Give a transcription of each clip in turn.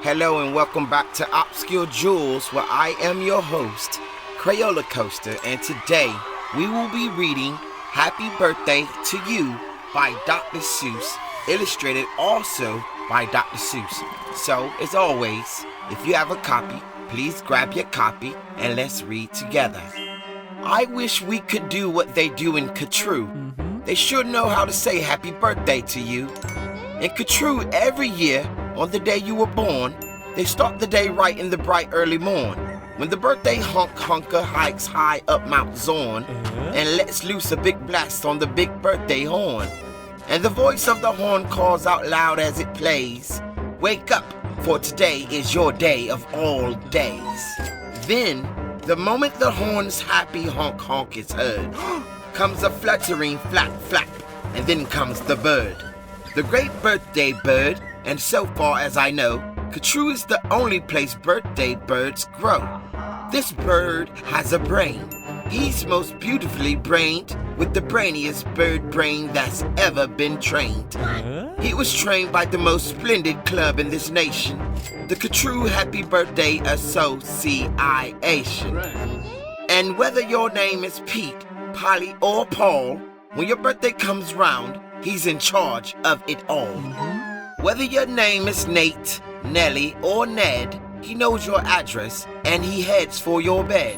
Hello and welcome back to Obscure Jewels, where I am your host, Crayola Coaster, and today we will be reading Happy Birthday to You by Dr. Seuss, illustrated also by Dr. Seuss. So, as always, if you have a copy, please grab your copy and let's read together. I wish we could do what they do in Katroo. They sure know how to say happy birthday to you. In Katroo, every year, on the day you were born, they start the day right in the bright early morn, when the birthday honker hikes high up Mount Zorn and lets loose a big blast on the big birthday horn. And the voice of the horn calls out loud as it plays, "Wake up, for today is your day of all days." Then, the moment the horn's happy honk is heard, comes a fluttering flap flap, and then comes the bird, the great birthday bird. And so far as I know, Katroo is the only place birthday birds grow. This bird has a brain. He's most beautifully brained, with the brainiest bird brain that's ever been trained. He was trained by the most splendid club in this nation, the Katroo Happy Birthday Association. And whether your name is Pete, Polly, or Paul, when your birthday comes round, he's in charge of it all. Whether your name is Nate, Nellie, or Ned, he knows your address and he heads for your bed.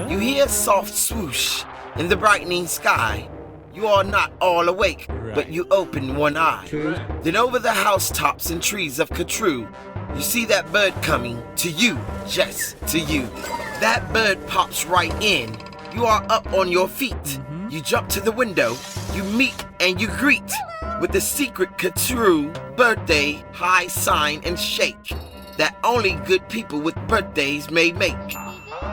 You hear a soft swoosh in the brightening sky. You are not all awake, but you open one eye. Then over the housetops and trees of Katroo, you see that bird coming to you, just to you. That bird pops right in. You are up on your feet. You jump to the window, you meet and you greet with the secret Katroo birthday high sign and shake that only good people with birthdays may make.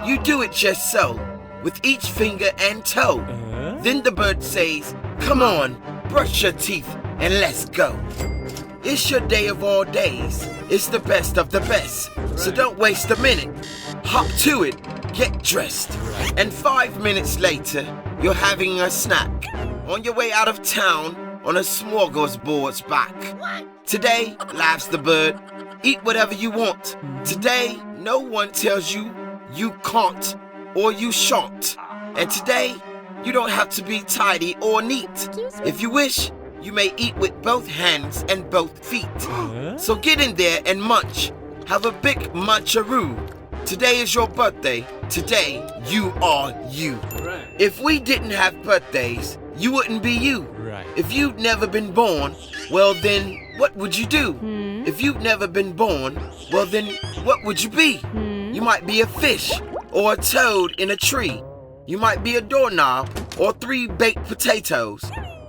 You do it just so, with each finger and toe. Then the bird says, "Come on, brush your teeth and let's go." It's your day of all days. It's the best of the best. So don't waste a minute. Hop to it, get dressed. And 5 minutes later, you're having a snack on your way out of town on a smorgasbord's back. Today, laughs the bird, eat whatever you want. Today, no one tells you you can't or you shan't. And today, you don't have to be tidy or neat. If you wish, you may eat with both hands and both feet. So get in there and munch. Have a big muncharoo. Today is your birthday. Today, you are you. If we didn't have birthdays, you wouldn't be you. If you'd never been born, well then, what would you do? If you'd never been born, well then, what would you be? You might be a fish or a toad in a tree. You might be a doorknob or 3 baked potatoes.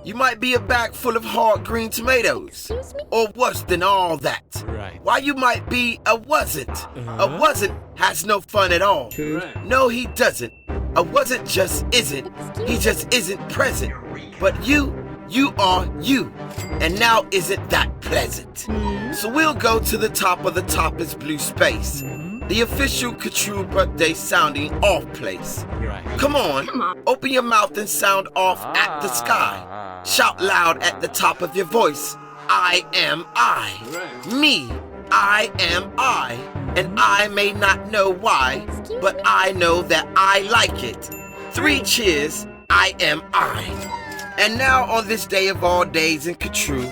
You might be a bag full of hard green tomatoes. Or worse than all that. Why, you might be a wasn't. A wasn't has no fun at all. No, he doesn't. A wasn't just isn't. He just isn't present. But you are you. And now isn't that pleasant? So we'll go to the top of the topless blue space. The official Katroo birthday sounding off place. Come on, open your mouth and sound off at the sky. Shout loud at the top of your voice. I am I. Me, I am I. And I may not know why, but I know that I like it. 3 cheers, I am I. And now on this day of all days in Katroo,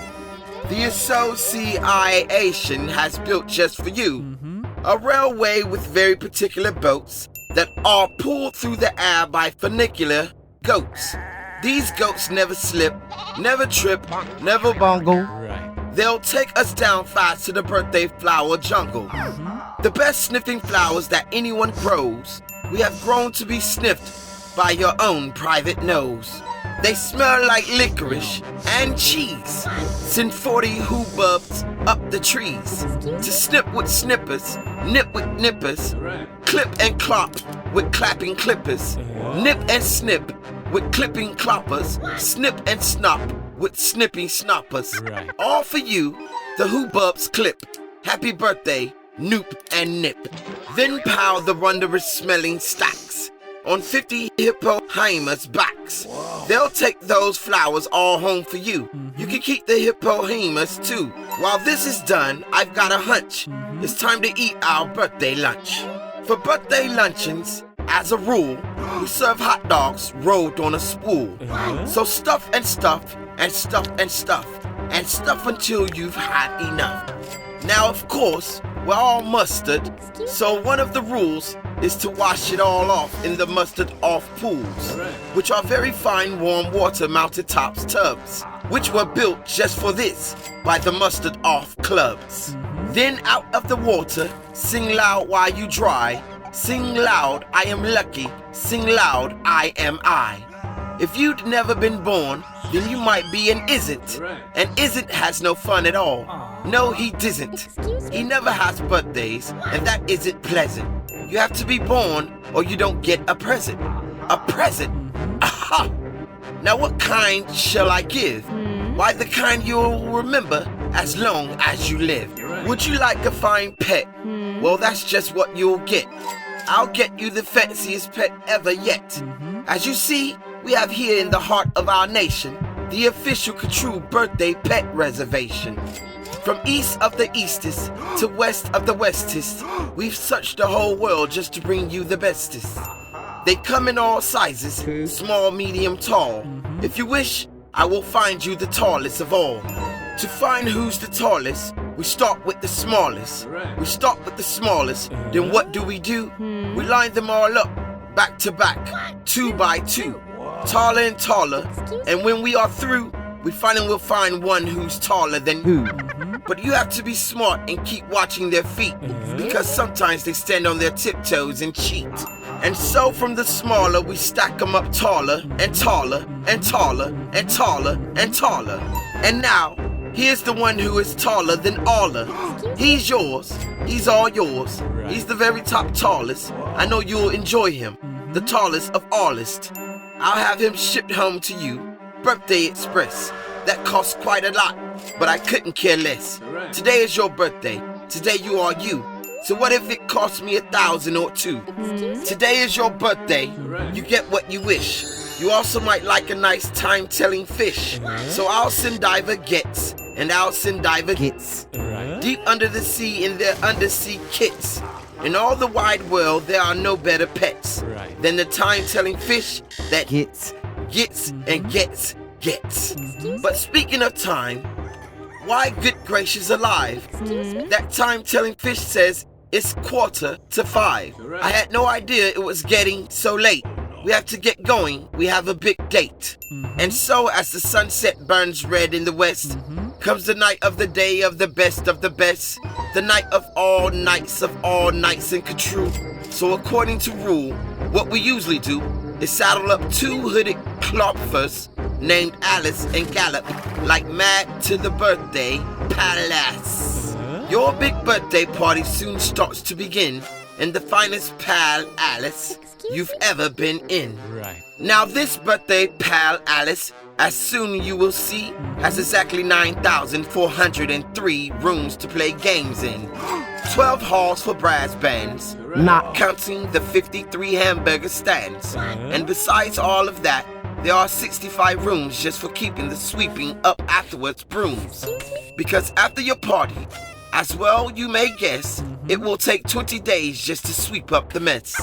the association has built just for you a railway with very particular boats that are pulled through the air by funicular goats. These goats never slip, never trip, never bungle. They'll take us down fast to the birthday flower jungle. The best sniffing flowers that anyone grows, we have grown to be sniffed by your own private nose. They smell like licorice and cheese. Send 40 hoobubs up the trees to snip with snippers, nip with nippers, clip and clop with clapping clippers, nip and snip with clipping cloppers, snip and snop with snipping snoppers. All for you, the hoobubs clip. Happy birthday, Noop and Nip. Then pile the wondrous smelling stacks on 50 hippopotamus backs. They'll take those flowers all home for you. You can keep the hippopotamus too. While this is done, I've got a hunch. It's time to eat our birthday lunch. For birthday luncheons, as a rule, we serve hot dogs rolled on a spool. So stuff and stuff and stuff and stuff and stuff until you've had enough. Now, of course, we're all mustard, so one of the rules is to wash it all off in the mustard off pools, which are very fine warm water mounted tops tubs, which were built just for this by the mustard off clubs. Then out of the water, sing loud while you dry. Sing loud, I am lucky. Sing loud, I am I. If you'd never been born, then you might be an isn't. And isn't has no fun at all. No, he doesn't. He never has birthdays, and that isn't pleasant. You have to be born, or you don't get a present. A present? Aha! Now what kind shall I give? Why, the kind you'll remember as long as you live. Would you like a fine pet? Well, that's just what you'll get. I'll get you the fanciest pet ever yet. As you see, we have here in the heart of our nation the official Katroo birthday pet reservation. From east of the eastest to west of the westest, we've searched the whole world just to bring you the bestest. They come in all sizes, small, medium, tall. If you wish, I will find you the tallest of all. To find who's the tallest, we start with the smallest. We start with the smallest, then what do? We line them all up, back to back, 2 by 2, taller and taller, and when we are through, we finally will find one who's taller than you. But you have to be smart and keep watching their feet, because sometimes they stand on their tiptoes and cheat. And so from the smaller, we stack them up taller and taller and taller and taller and taller. And now, here's the one who is taller than all. He's yours. He's all yours. He's the very top tallest. I know you'll enjoy him. The tallest of allest. I'll have him shipped home to you. Birthday Express. That costs quite a lot, but I couldn't care less. Today is your birthday. Today you are you. So what if it costs me 1,000 or 2? Today is your birthday. You get what you wish. You also might like a nice time-telling fish. So I'll send Diver Gets, and I'll send Diver Gets. Deep under the sea in their undersea kits. In all the wide world, there are no better pets than the time-telling fish that gets, and gets. But speaking of time, why, good gracious alive, that time-telling fish says it's 4:45. I had no idea it was getting so late. We have to get going, we have a big date. And so as the sunset burns red in the west, comes the night of the day of the best, the night of all nights in Katroo. So according to rule, what we usually do is saddle up 2 hooded cloppers named Alice and gallop like mad to the birthday palace. Your big birthday party soon starts to begin in the finest pal Alice you've ever been in. Now this birthday pal Alice, as soon you will see, has exactly 9,403 rooms to play games in. 12 halls for brass bands, not counting the 53 hamburger stands. And besides all of that, there are 65 rooms just for keeping the sweeping up afterwards brooms. Because after your party, as well you may guess, it will take 20 days just to sweep up the mess.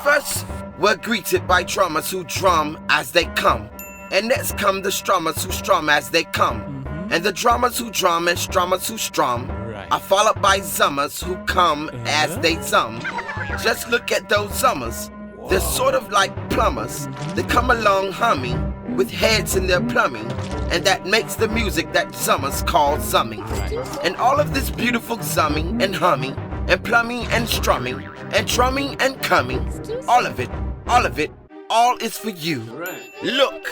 First, we're greeted by drummers who drum as they come. And next come the strummers who strum as they come. And the drummers who drum and strummers who strum are followed by zummers who come as they zum. Just look at those zummers. They're sort of like plumbers. They come along humming with heads in their plumbing, and that makes the music that zummers call zumming. And all of this beautiful zumming and humming and plumbing and strumming and drumming and coming, all of it, all is for you. Look,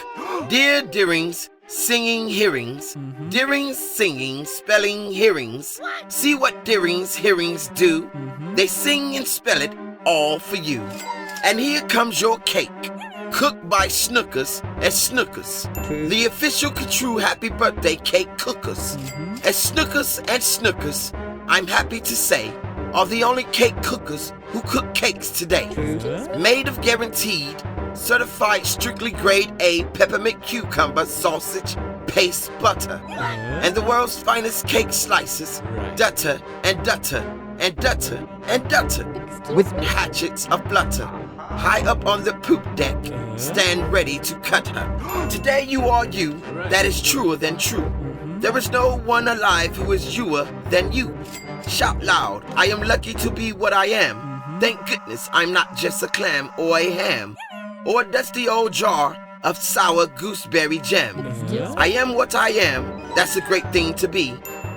dear dearings, singing hearings, dearings singing, spelling hearings. See what dearings hearings do? They sing and spell it all for you. And here comes your cake, cooked by Snookers and Snookers, the official Katroo happy birthday cake cookers. And Snookers and Snookers, I'm happy to say, are the only cake cookers who cook cakes today. Made of guaranteed, certified strictly grade A peppermint cucumber sausage, paste butter, and the world's finest cake slices, dutter and dutter and dutter and dutter, with hatchets of blutter. High up on the poop deck, stand ready to cut her. Today you are you, that is truer than true. There is no one alive who is youer than you. Shout loud, I am lucky to be what I am. Thank goodness I'm not just a clam or a ham, or a dusty old jar of sour gooseberry jam. I am what I am, that's a great thing to be.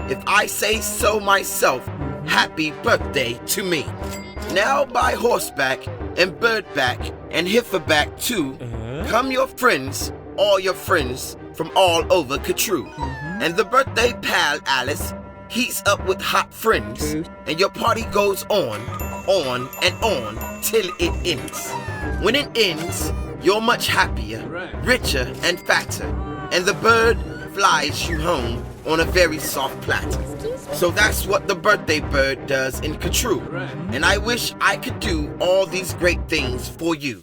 If I say so myself, happy birthday to me. Now by horseback and birdback and heiferback too, come your friends, all your friends from all over Katroo. And the birthday pal Alice heats up with hot friends, and your party goes on and on till it ends. When it ends, you're much happier, richer and fatter, and the bird flies you home on a very soft platter. So that's what the birthday bird does in Katroo, and I wish I could do all these great things for you.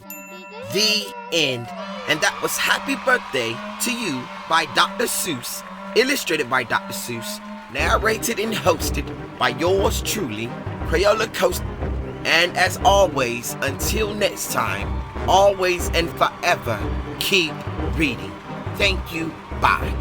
The end. And that was Happy Birthday to You by Dr. Seuss, illustrated by Dr. Seuss, narrated and hosted by yours truly, Crayola Coast. And as always, until next time, always and forever, keep reading. Thank you. Bye.